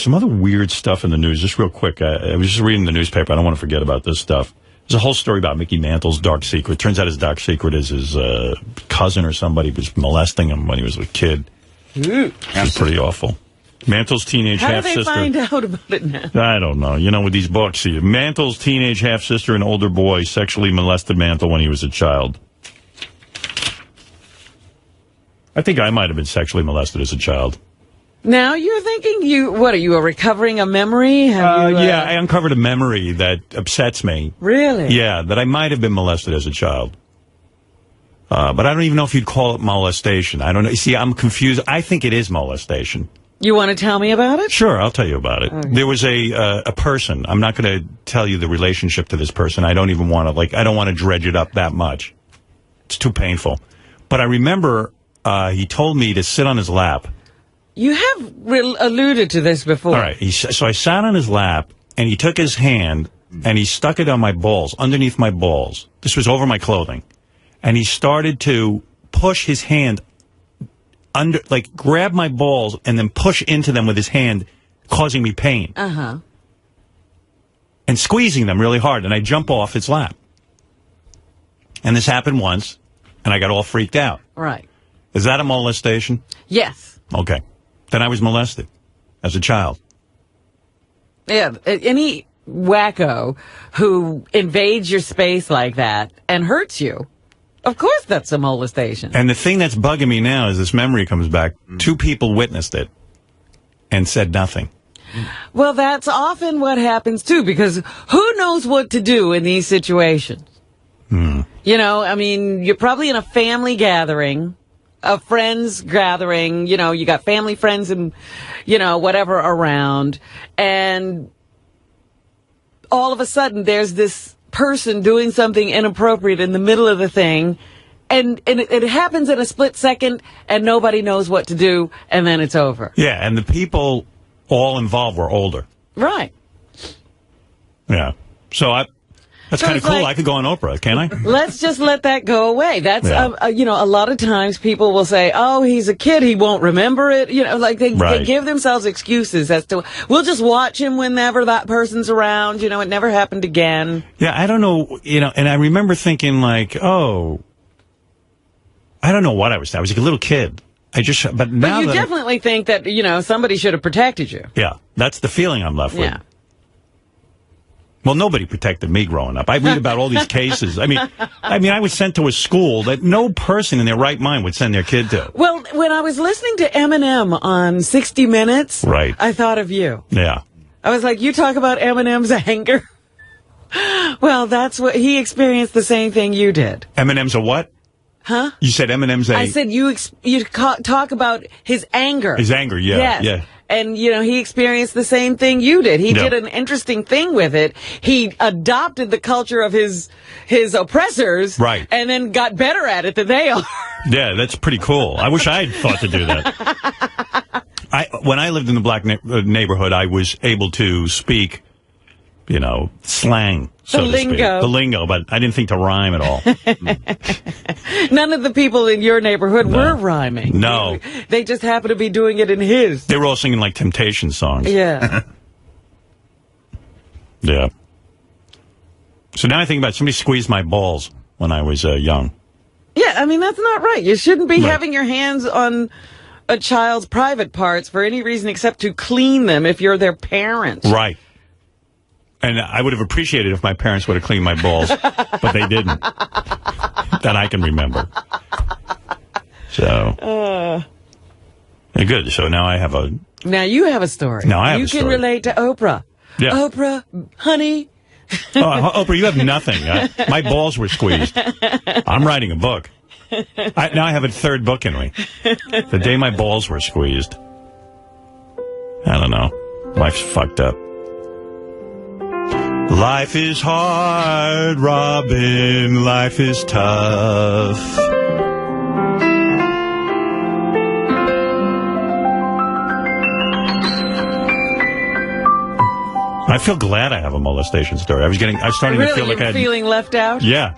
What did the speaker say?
some other weird stuff in the news, just real quick. I was just reading the newspaper. I don't want to forget about this stuff. There's a whole story about Mickey Mantle's dark secret. Turns out his dark secret is his cousin or somebody was molesting him when he was a kid. It's pretty awful. Mantle's teenage half-sister. How do they find out about it now? I don't know. You know, with these books, Mantle's teenage half-sister and older boy sexually molested Mantle when he was a child. I think I might have been sexually molested as a child. Now you're thinking, what are you, recovering a memory? Yeah, I uncovered a memory that upsets me. Really? Yeah, that I might have been molested as a child. But I don't even know if you'd call it molestation. I don't know. See, I'm confused. I think it is molestation. You want to tell me about it? Sure, I'll tell you about it. Okay. There was a person. I'm not going to tell you the relationship to this person. I don't even want to, I don't want to dredge it up that much. It's too painful. But I remember he told me to sit on his lap. You have alluded to this before. All right. So I sat on his lap, and he took his hand, and he stuck it on my balls, underneath my balls. This was over my clothing. And he started to push his hand under, grab my balls and then push into them with his hand, causing me pain. Uh-huh. And squeezing them really hard, and I jump off his lap. And this happened once, and I got all freaked out. Right. Is that a molestation? Yes. Okay. Then I was molested as a child. Yeah, any wacko who invades your space like that and hurts you, of course that's a molestation. And the thing that's bugging me now is this memory comes back. 2 people witnessed it and said nothing. Well, that's often what happens, too, because who knows what to do in these situations? You know, I mean, you're probably in a family gathering, a friends gathering, you got family, friends, and, whatever around, and all of a sudden there's this person doing something inappropriate in the middle of the thing, and it happens in a split second, and nobody knows what to do, and then it's over. Yeah, and the people all involved were older. Right. Yeah. So that's kind of cool. I could go on Oprah, can't I? Let's just let that go away. That's, Yeah. a lot of times people will say, oh, he's a kid, he won't remember it. They give themselves excuses as to, we'll just watch him whenever that person's around. It never happened again. Yeah, I don't know, and I remember thinking oh, I don't know what I was like a little kid. But now you definitely think that, somebody should have protected you. Yeah, that's the feeling I'm left with. Yeah. Well, nobody protected me growing up. I read about all these cases. I mean, I was sent to a school that no person in their right mind would send their kid to. Well, when I was listening to Eminem on 60 Minutes, right, I thought of you. Yeah. I was like, you talk about Eminem's anger? Well, that's what he experienced, the same thing you did. Eminem's a what? Huh? You said Eminem's a... I said you talk about his anger. His anger, yeah. Yes. Yeah. And, he experienced the same thing you did. He did an interesting thing with it. He adopted the culture of his oppressors. Right. And then got better at it than they are. Yeah, that's pretty cool. I wish I had thought to do that. When I lived in the black neighborhood, I was able to speak, slang, so to speak. The lingo, but I didn't think to rhyme at all. None of the people in your neighborhood were rhyming. No. They just happened to be doing it in his. They were all singing like Temptation songs. Yeah. Yeah. So now I think about it, somebody squeezed my balls when I was young. Yeah, I mean, that's not right. You shouldn't be having your hands on a child's private parts for any reason except to clean them if you're their parent. Right. And I would have appreciated if my parents would have cleaned my balls, but they didn't. That I can remember. So. Good. So now I have a... Now you have a story. Now I have a story. You story. can relate to Oprah. Yeah. Oprah, honey. Oprah, you have nothing. My balls were squeezed. I'm writing a book. Now I have a third book in me. The day my balls were squeezed. I don't know. Life's fucked up. Life is hard, Robin. Life is tough. I feel glad I have a molestation story. I was starting to feel like I had... feeling left out? Yeah.